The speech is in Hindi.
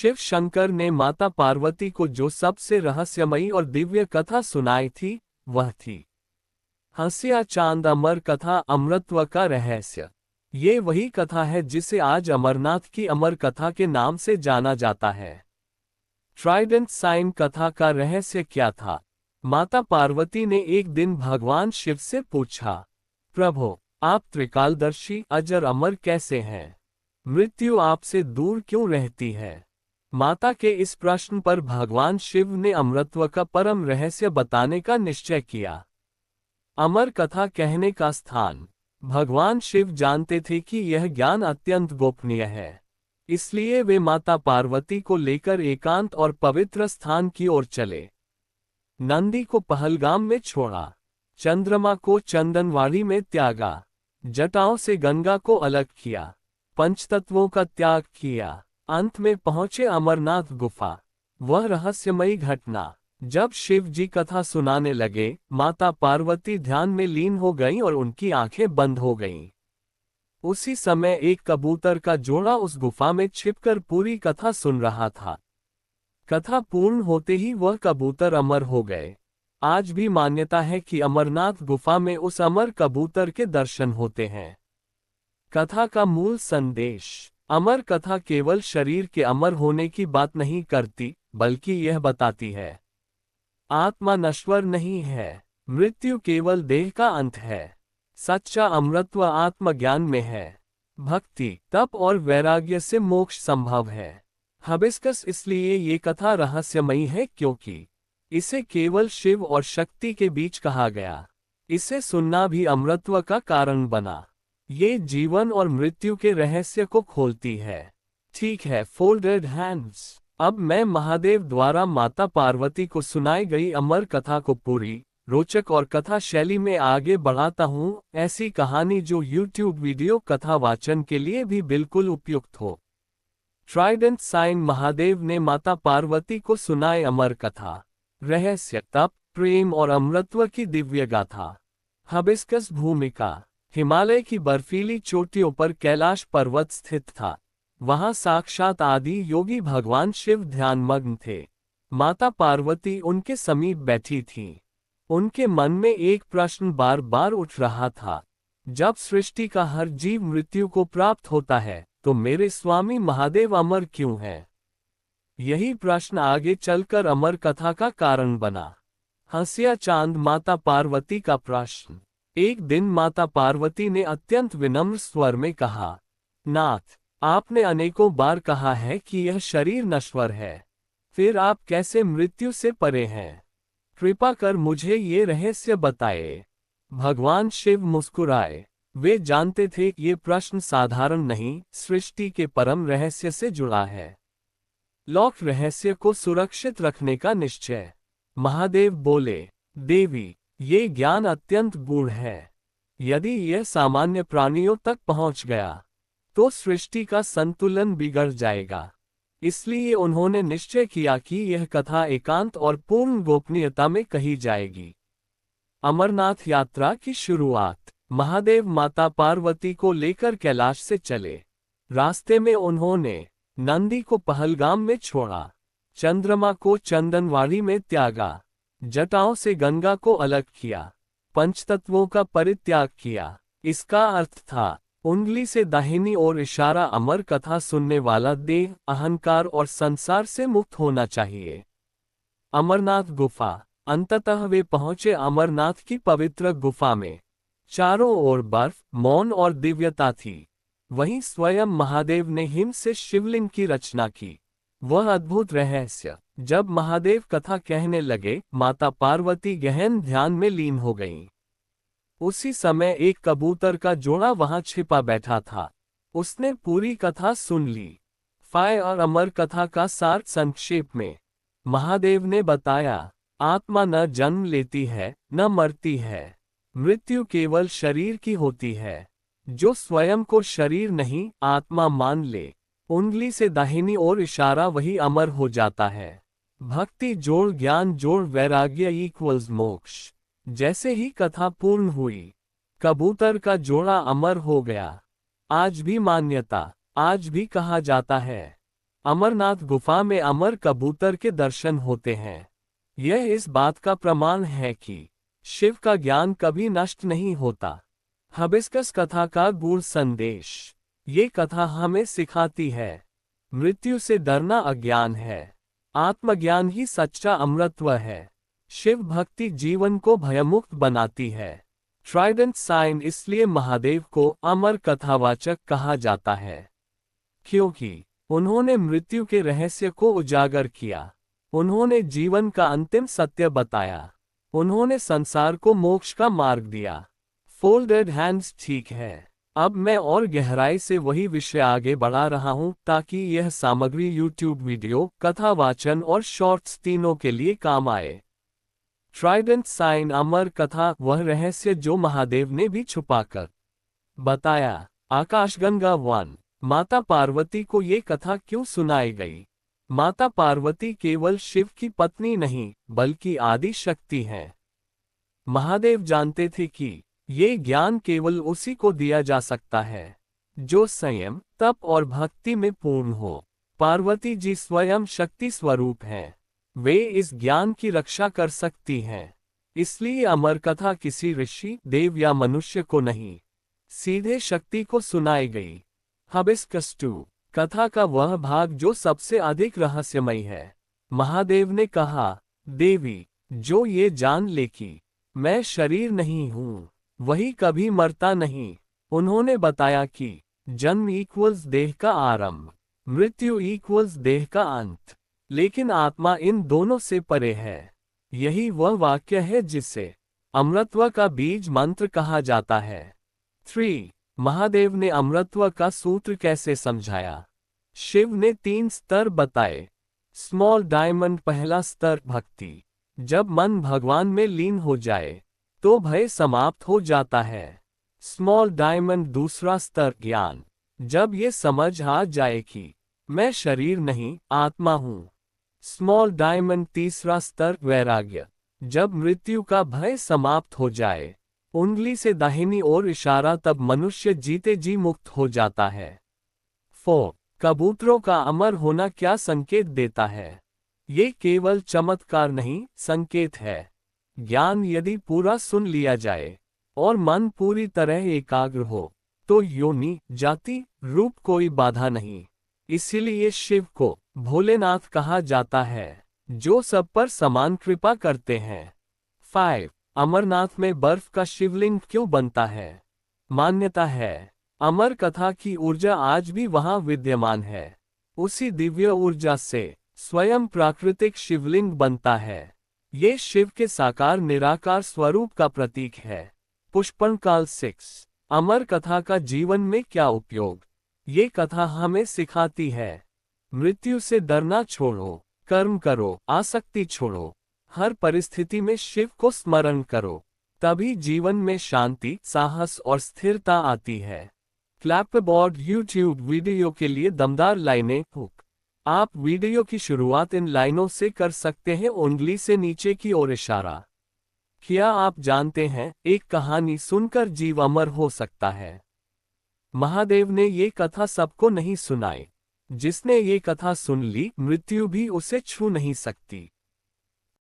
शिव शंकर ने माता पार्वती को जो सबसे रहस्यमयी और दिव्य कथा सुनाई थी, वह थी हंसिया चांद अमर कथा, अमरत्व का रहस्य। ये वही कथा है जिसे आज अमरनाथ की अमर कथा के नाम से जाना जाता है। ट्राइडेंट साइन कथा का रहस्य क्या था? माता पार्वती ने एक दिन भगवान शिव से पूछा, प्रभु, आप त्रिकालदर्शी अजर अमर कैसे हैं? मृत्यु आपसे दूर क्यों रहती है? माता के इस प्रश्न पर भगवान शिव ने अमरत्व का परम रहस्य बताने का निश्चय किया। अमर कथा कहने का स्थान। भगवान शिव जानते थे कि यह ज्ञान अत्यंत गोपनीय है, इसलिए वे माता पार्वती को लेकर एकांत और पवित्र स्थान की ओर चले। नंदी को पहलगाम में छोड़ा, चंद्रमा को चंदनवाड़ी में त्यागा, जटाओं से गंगा को अलग किया, पंचतत्वों का त्याग किया, अंत में पहुंचे अमरनाथ गुफा। वह रहस्यमयी घटना। जब शिव जी कथा सुनाने लगे, माता पार्वती ध्यान में लीन हो गईं और उनकी आंखें बंद हो गईं। उसी समय एक कबूतर का जोड़ा उस गुफा में छिपकर पूरी कथा सुन रहा था। कथा पूर्ण होते ही वह कबूतर अमर हो गए। आज भी मान्यता है कि अमरनाथ गुफा में उस अमर कबूतर के दर्शन होते हैं। कथा का मूल संदेश। अमर कथा केवल शरीर के अमर होने की बात नहीं करती, बल्कि यह बताती है आत्मा नश्वर नहीं है, मृत्यु केवल देह का अंत है। सच्चा अमरत्व आत्मज्ञान में है। भक्ति, तप और वैराग्य से मोक्ष संभव है। हबिस्कस इसलिए ये कथा रहस्यमयी है क्योंकि इसे केवल शिव और शक्ति के बीच कहा गया। इसे सुनना भी अमरत्व का कारण बना। ये जीवन और मृत्यु के रहस्य को खोलती है। ठीक है, फोल्डेड हैंड्स। अब मैं महादेव द्वारा माता पार्वती को सुनाई गई अमर कथा को पूरी, रोचक और कथा शैली में आगे बढ़ाता हूँ। ऐसी कहानी जो YouTube वीडियो कथा वाचन के लिए भी बिल्कुल उपयुक्त हो। Trident sign. महादेव ने माता पार्वती को सुनाए अमर कथा। रहस्य, तप, प्रेम और अमरत्व की दिव्य गाथा। हबिस्कस भूमिका। हिमालय की बर्फीली चोटियों पर कैलाश पर्वत स्थित था। वहां साक्षात आदि योगी भगवान शिव ध्यानमग्न थे। माता पार्वती उनके समीप बैठी थीं। उनके मन में एक प्रश्न बार बार उठ रहा था, जब सृष्टि का हर जीव मृत्यु को प्राप्त होता है, तो मेरे स्वामी महादेव अमर क्यों हैं? यही प्रश्न आगे चलकर अमर कथा का कारण बना। हंसिया चांद। माता पार्वती का प्रश्न। एक दिन माता पार्वती ने अत्यंत विनम्र स्वर में कहा, नाथ, आपने अनेकों बार कहा है कि यह शरीर नश्वर है, फिर आप कैसे मृत्यु से परे हैं? कृपा कर मुझे ये रहस्य बताएं। भगवान शिव मुस्कुराए। वे जानते थे कि ये प्रश्न साधारण नहीं, सृष्टि के परम रहस्य से जुड़ा है। लौक रहस्य को सुरक्षित रखने का निश्चय। महादेव बोले, देवी, ये ज्ञान अत्यंत गूढ़ है। यदि यह सामान्य प्राणियों तक पहुंच गया, तो सृष्टि का संतुलन बिगड़ जाएगा। इसलिए उन्होंने निश्चय किया कि यह कथा एकांत और पूर्ण गोपनीयता में कही जाएगी। अमरनाथ यात्रा की शुरुआत। महादेव माता पार्वती को लेकर कैलाश से चले। रास्ते में उन्होंने नंदी को पहलगाम में छोड़ा, चंद्रमा को चंदनवाड़ी में त्यागा, जटाओं से गंगा को अलग किया, पंचतत्वों का परित्याग किया। इसका अर्थ था, उंगली से दाहिनी ओर इशारा। अमर कथा सुनने वाला देह, अहंकार और संसार से मुक्त होना चाहिए। अमरनाथ गुफा। अंततः वे पहुंचे अमरनाथ की पवित्र गुफा में। चारों ओर बर्फ, मौन और दिव्यता थी। वहीं स्वयं महादेव ने हिम से शिवलिंग की रचना की। वह अद्भुत रहस्य। जब महादेव कथा कहने लगे, माता पार्वती गहन ध्यान में लीन हो गईं। उसी समय एक कबूतर का जोड़ा वहां छिपा बैठा था। उसने पूरी कथा सुन ली। फाय और अमर कथा का सार संक्षेप में। महादेव ने बताया, आत्मा न जन्म लेती है, न मरती है। मृत्यु केवल शरीर की होती है। जो स्वयं को शरीर नहीं, आत्मा मान ले, उंगली से दाहिनी ओर इशारा, वही अमर हो जाता है। भक्ति जोड़ ज्ञान जोड़ वैराग्य इक्वल्स मोक्ष। जैसे ही कथा पूर्ण हुई, कबूतर का जोड़ा अमर हो गया। आज भी मान्यता, आज भी कहा जाता है, अमरनाथ गुफा में अमर कबूतर के दर्शन होते हैं। यह इस बात का प्रमाण है कि शिव का ज्ञान कभी नष्ट नहीं होता। हिबिस्कस कथा का गूढ़ संदेश। ये कथा हमें सिखाती है, मृत्यु से डरना अज्ञान है, आत्मज्ञान ही सच्चा अमृतत्व है। शिव भक्ति जीवन को भयमुक्त बनाती है। ट्राइडेंट साइन इसलिए महादेव को अमर कथावाचक कहा जाता है, क्योंकि उन्होंने मृत्यु के रहस्य को उजागर किया। उन्होंने जीवन का अंतिम सत्य बताया। उन्होंने संसार को मोक्ष का मार्ग दिया। फोल्डेड हैंड्स ठीक है। अब मैं और गहराई से वही विषय आगे बढ़ा रहा हूं ताकि यह सामग्री YouTube वीडियो, कथा वाचन और शॉर्ट्स तीनों के लिए काम आए। ट्राइडेंट साइन अमर कथा वह रहस्य जो महादेव ने भी छुपाकर बताया। आकाशगंगा 1। माता पार्वती को ये कथा क्यों सुनाई गई? माता पार्वती केवल शिव की पत्नी नहीं बल्कि आदि शक्ति हैं। महादेव जानते थे कि ये ज्ञान केवल उसी को दिया जा सकता है जो संयम, तप और भक्ति में पूर्ण हो। पार्वती जी स्वयं शक्ति स्वरूप हैं। वे इस ज्ञान की रक्षा कर सकती हैं। इसलिए अमर कथा किसी ऋषि, देव या मनुष्य को नहीं, सीधे शक्ति को सुनाई गई। हिबिस्कस 2। कथा का वह भाग जो सबसे अधिक रहस्यमय है। महादेव ने कहा, देवी, जो ये जान ले कि मैं शरीर नहीं हूँ, वही कभी मरता नहीं। उन्होंने बताया कि जन्म इक्वल्स देह का आरंभ, मृत्यु इक्वल्स देह का अंत, लेकिन आत्मा इन दोनों से परे है। यही वह वाक्य है जिसे अमृतत्व का बीज मंत्र कहा जाता है। 3। महादेव ने अमृतत्व का सूत्र कैसे समझाया? शिव ने 3 स्तर बताए। स्मॉल डायमंड पहला स्तर भक्ति। जब मन भगवान में लीन हो जाए तो भय समाप्त हो जाता है। स्मॉल डायमंड दूसरा स्तर ज्ञान। जब ये समझ आ जाए कि मैं शरीर नहीं, आत्मा हूँ। स्मॉल डायमंड तीसरा स्तर वैराग्य। जब मृत्यु का भय समाप्त हो जाए, उंगली से दाहिनी ओर इशारा, तब मनुष्य जीते जी मुक्त हो जाता है। 4। कबूतरों का अमर होना क्या संकेत देता है? ये केवल चमत्कार नहीं, संकेत है। ज्ञान यदि पूरा सुन लिया जाए और मन पूरी तरह एकाग्र हो तो योनि, जाति, रूप कोई बाधा नहीं। इसीलिए शिव को भोलेनाथ कहा जाता है, जो सब पर समान कृपा करते हैं। 5। अमरनाथ में बर्फ का शिवलिंग क्यों बनता है? मान्यता है, अमर कथा की ऊर्जा आज भी वहां विद्यमान है। उसी दिव्य ऊर्जा से स्वयं प्राकृतिक शिवलिंग बनता है। ये शिव के साकार निराकार स्वरूप का प्रतीक है। पुष्पनकाल 6। अमर कथा का जीवन में क्या उपयोग? ये कथा हमें सिखाती है, मृत्यु से डरना छोड़ो, कर्म करो, आसक्ति छोड़ो, हर परिस्थिति में शिव को स्मरण करो, तभी जीवन में शांति, साहस और स्थिरता आती है। क्लैपबोर्ड YouTube वीडियो के लिए दमदार लाइनें हुक। आप वीडियो की शुरुआत इन लाइनों से कर सकते हैं, उंगली से नीचे की ओर इशारा। क्या आप जानते हैं, एक कहानी सुनकर जीव अमर हो सकता है? महादेव ने ये कथा सबको नहीं सुनाई। जिसने ये कथा सुन ली, मृत्यु भी उसे छू नहीं सकती।